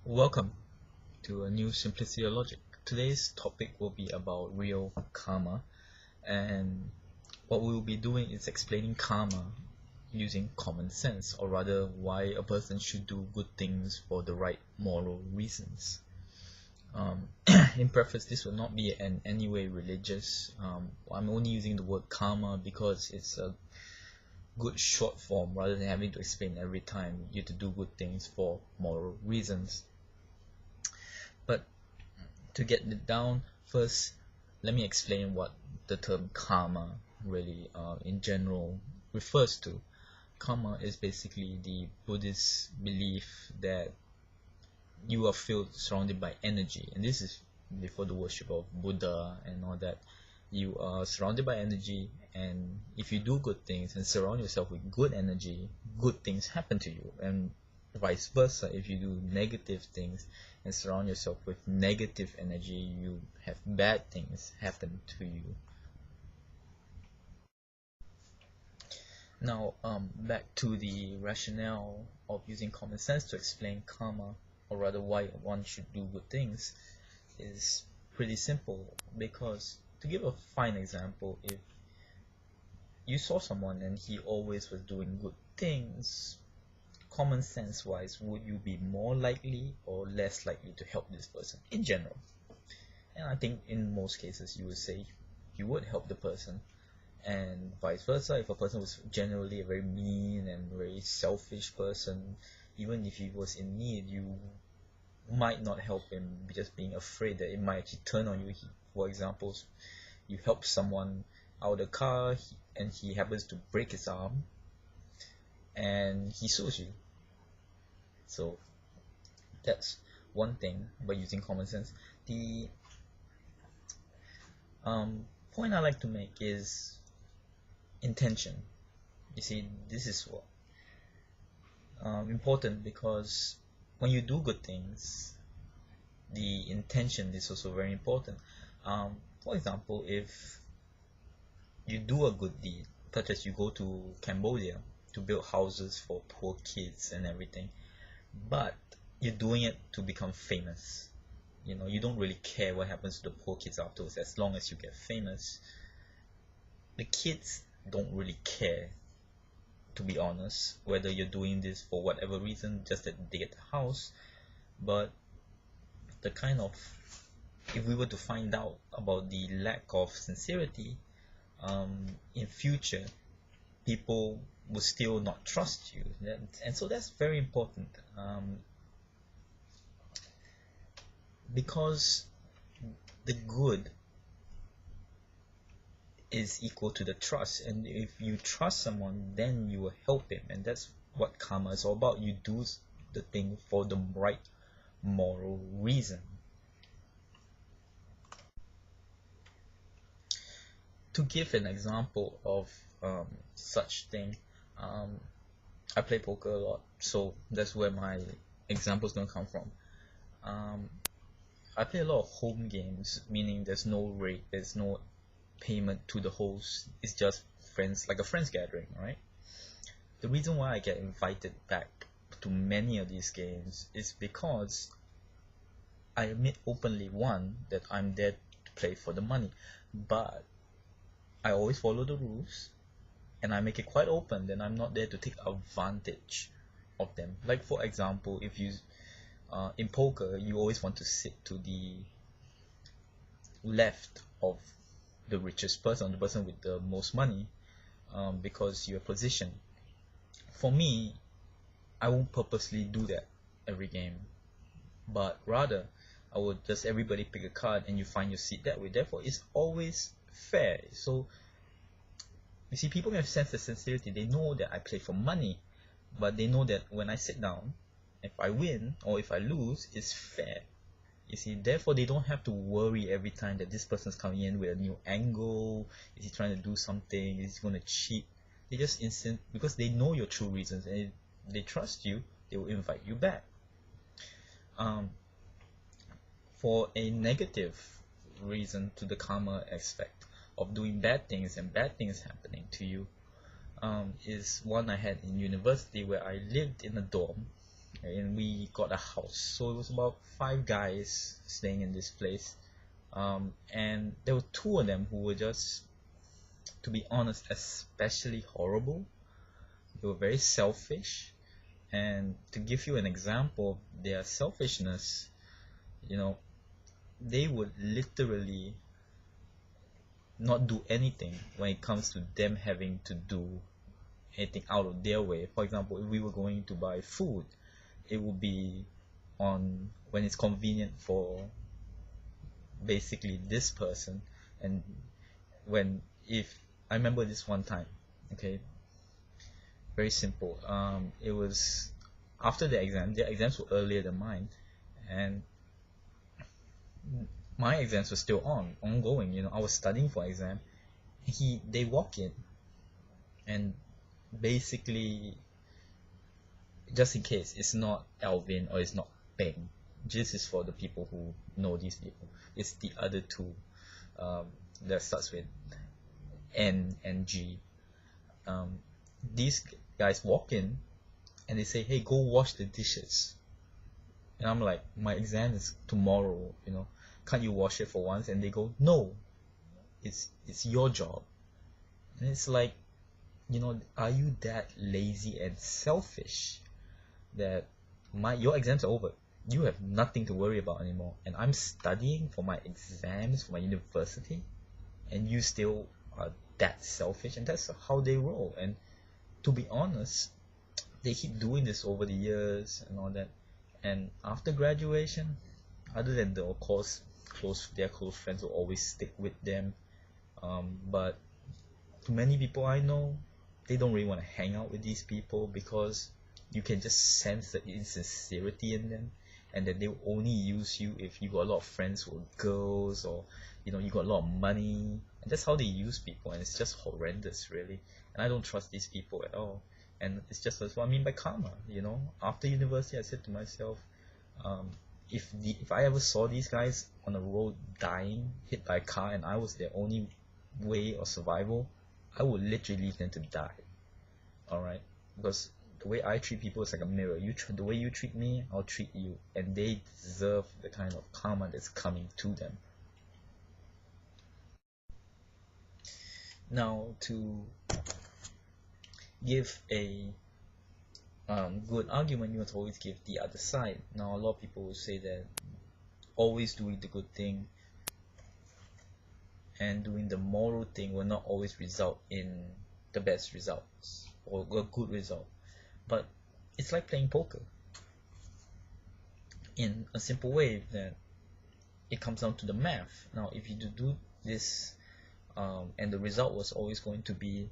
Welcome to a new Simplicity of Logic. Today's topic will be about real karma, and what we will be doing is explaining karma using common sense, or rather why a person should do good things for the right moral reasons. In preface, this will not be in any way religious. I'm only using the word karma because it's a good short form rather than having to explain every time you have to do good things for moral reasons. But to get it down, first let me explain what the term karma really in general refers to. Karma is basically the Buddhist belief that you are surrounded by energy, and this is before the worship of Buddha and all that. You are surrounded by energy, and if you do good things and surround yourself with good energy, good things happen to you, and vice versa. If you do negative things and surround yourself with negative energy, you have bad things happen to you. Now, back to the rationale of using common sense to explain karma, or rather why one should do good things, is pretty simple. Because, to give a fine example, if you saw someone and he always was doing good things, common sense wise, would you be more likely or less likely to help this person in general? And I think in most cases you would say you would help the person, and vice versa. If a person was generally a very mean and very selfish person, even if he was in need, you might not help him just being afraid that it might actually turn on you. For example, you help someone out of the car and he happens to break his arm and he sues you. So that's one thing by using common sense. The point I like to make is intention. You see, this is what important, because when you do good things, the intention is also very important. For example, if you do a good deed, such as you go to Cambodia to build houses for poor kids and everything, but you're doing it to become famous. You don't really care what happens to the poor kids afterwards, as long as you get famous. The kids don't really care, to be honest, whether you're doing this for whatever reason, just that they get the house. But if we were to find out about the lack of sincerity in future, people will still not trust you, and so that's very important, because the good is equal to the trust, and if you trust someone, then you will help him, and that's what karma is all about. You do the thing for the right moral reason. To give an example of such thing, I play poker a lot, so that's where my example is going to come from. I play a lot of home games, meaning there's no rate, there's no payment to the host. It's just friends, like a friends gathering, right? The reason why I get invited back to many of these games is because I admit openly, one, that I'm there to play for the money, but I always follow the rules, and I make it quite open that I'm not there to take advantage of them. Like, for example, if you in poker, you always want to sit to the left of the richest person, the person with the most money, because you're positioned. For me, I won't purposely do that every game, but rather I would just everybody pick a card and you find your seat that way. Therefore, it's always fair. So you see, people have sense of sincerity. They know that I play for money, but they know that when I sit down, if I win or if I lose, it's fair. You see, therefore they don't have to worry every time that this person's coming in with a new angle. Is he trying to do something? Is he going to cheat? They just because they know your true reasons and they trust you, they will invite you back. For a negative reason to the karma aspect of doing bad things and bad things happening to you, is one I had in university, where I lived in a dorm and we got a house. So it was about 5 guys staying in this place, and there were 2 of them who were just, to be honest, especially horrible. They were very selfish, and to give you an example of their selfishness, you know, they would literally not do anything when it comes to them having to do anything out of their way. For example, if we were going to buy food, it would be on when it's convenient for basically this person. And when, if I remember this one time, okay, very simple. It was after the exam. Their exams were earlier than mine, and my exams were still ongoing. I was studying for exam. They walk in, and basically, just in case it's not Alvin or it's not Peng, this is for the people who know these people. It's the other 2 that starts with N and G. These guys walk in and they say, "Hey, go wash the dishes." And I'm like, "My exam is tomorrow, can't you wash it for once?" And they go, "No, it's your job." And it's like, are you that lazy and selfish that your exams are over? You have nothing to worry about anymore, and I'm studying for my exams for my university, and you still are that selfish? And that's how they roll. And to be honest, they keep doing this over the years and all that. And after graduation, other than of course their close friends will always stick with them, but to many people I know, they don't really want to hang out with these people because you can just sense the insincerity in them, and that they will only use you if you got a lot of friends who are girls, or you got a lot of money. And that's how they use people, and it's just horrendous, really. And I don't trust these people at all. And it's just that's what I mean by karma. After university, I said to myself, if I ever saw these guys on the road dying, hit by a car, and I was their only way of survival, I would literally leave them to die. Alright? Because the way I treat people is like a mirror. The way you treat me, I'll treat you. And they deserve the kind of karma that's coming to them. Now, to give a good argument, you must always give the other side. Now, a lot of people will say that always doing the good thing and doing the moral thing will not always result in the best results or a good result. But it's like playing poker in a simple way, that it comes down to the math. Now, if you do this, and the result was always going to be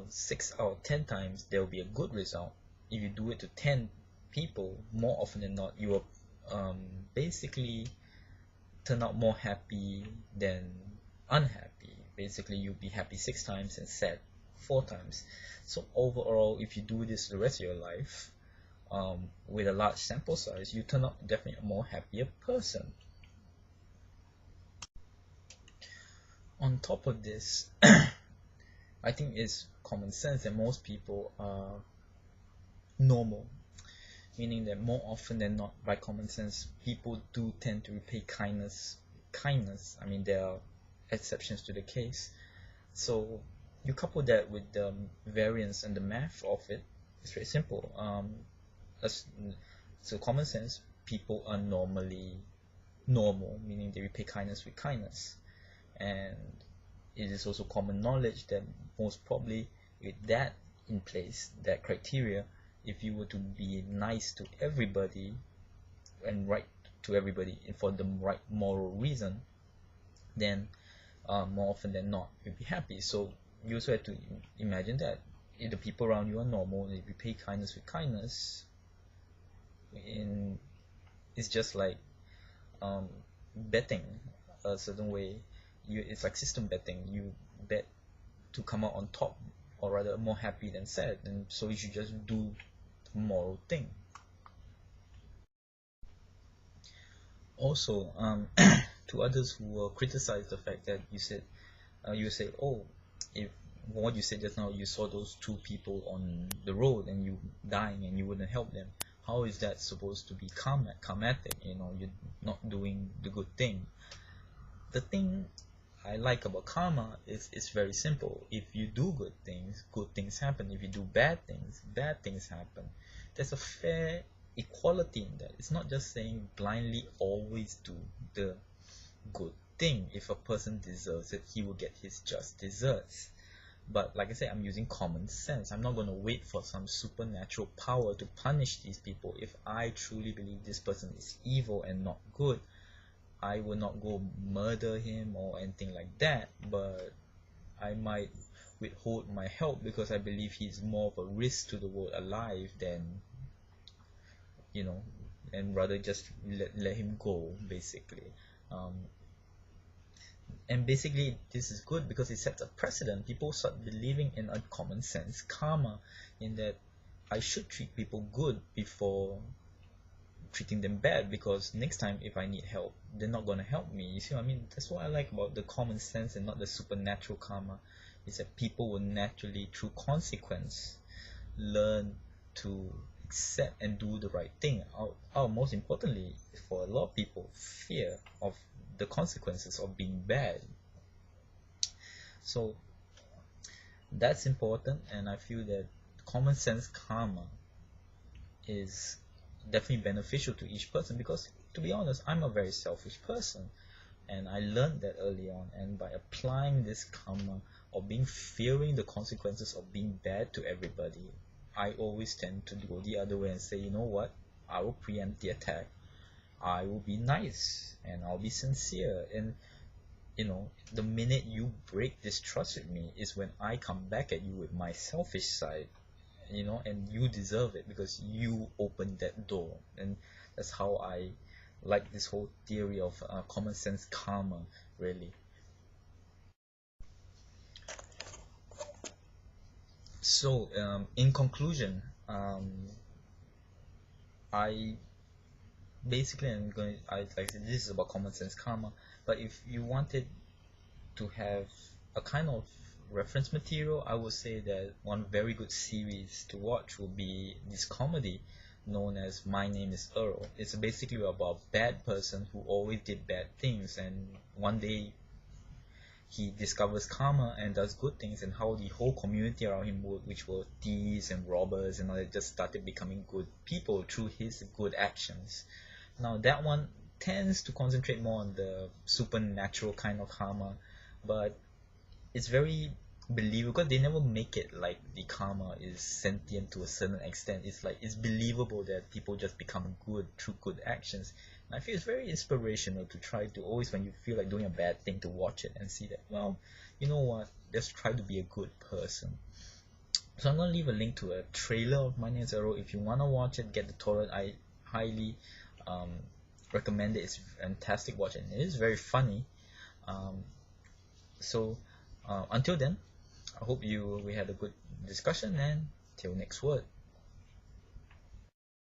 6 out of 10 times there will be a good result. If you do it to 10 people, more often than not, you will basically turn out more happy than unhappy. Basically, you'll be happy 6 times and sad 4 times. So overall, if you do this the rest of your life, with a large sample size, you turn out definitely a more happier person. On top of this, I think it's common sense that most people are normal, meaning that more often than not, by common sense, people do tend to repay kindness. I mean, there are exceptions to the case. So you couple that with the variance and the math of it, it's very simple. So common sense, people are normally normal, meaning they repay kindness with kindness. And it is also common knowledge that most probably, with that in place, that criteria, if you were to be nice to everybody and right to everybody for the right moral reason, then more often than not you'll be happy. So you also have to imagine that if the people around you are normal and if you pay kindness with kindness, it's just like betting a certain way. It's like system betting. You bet to come out on top, or rather more happy than sad, and so you should just do the moral thing. Also, to others who will criticize the fact that you say, oh, if what you said just now, you saw those two people on the road and you dying and you wouldn't help them. How is that supposed to be karmatic? You're not doing the good thing. The thing I like about karma is it's very simple. If you do good things happen. If you do bad things happen. There's a fair equality in that. It's not just saying blindly always do the good thing. If a person deserves it, he will get his just desserts. But like I said, I'm using common sense. I'm not going to wait for some supernatural power to punish these people. If I truly believe this person is evil and not good, I will not go murder him or anything like that, but I might withhold my help because I believe he's more of a risk to the world alive than, and rather just let him go, basically. And basically this is good because it sets a precedent. People start believing in a common sense karma, in that I should treat people good before treating them bad, because next time if I need help, they're not going to help me. You see what I mean? That's what I like about the common sense and not the supernatural karma, is that people will naturally, through consequence, learn to accept and do the right thing. Most importantly, for a lot of people, fear of the consequences of being bad. So that's important, and I feel that common sense karma is definitely beneficial to each person, because to be honest, I'm a very selfish person, and I learned that early on. And by applying this karma, or fearing the consequences of being bad to everybody, I always tend to go the other way and say, you know what, I will preempt the attack. I will be nice and I'll be sincere. And the minute you break this trust with me is when I come back at you with my selfish side, and you deserve it because you opened that door. And that's how I like this whole theory of common sense karma, really. So in conclusion, I basically am going. Like I said, this is about common sense karma. But if you wanted to have a kind of reference material, I would say that one very good series to watch would be this comedy known as My Name is Earl. It's basically about a bad person who always did bad things, and one day he discovers karma and does good things, and how the whole community around him, which were thieves and robbers and all that, just started becoming good people through his good actions. Now that one tends to concentrate more on the supernatural kind of karma, but it's very believable because they never make it like the karma is sentient to a certain extent. It's like it's believable that people just become good through good actions. And I feel it's very inspirational to try to always, when you feel like doing a bad thing, to watch it and see that, well, you know what, just try to be a good person. So I'm going to leave a link to a trailer of My Name is Earl. If you want to watch it, get the torrent. I highly recommend it. It's fantastic watch, and it is very funny. So until then, I hope we had a good discussion, and till next word.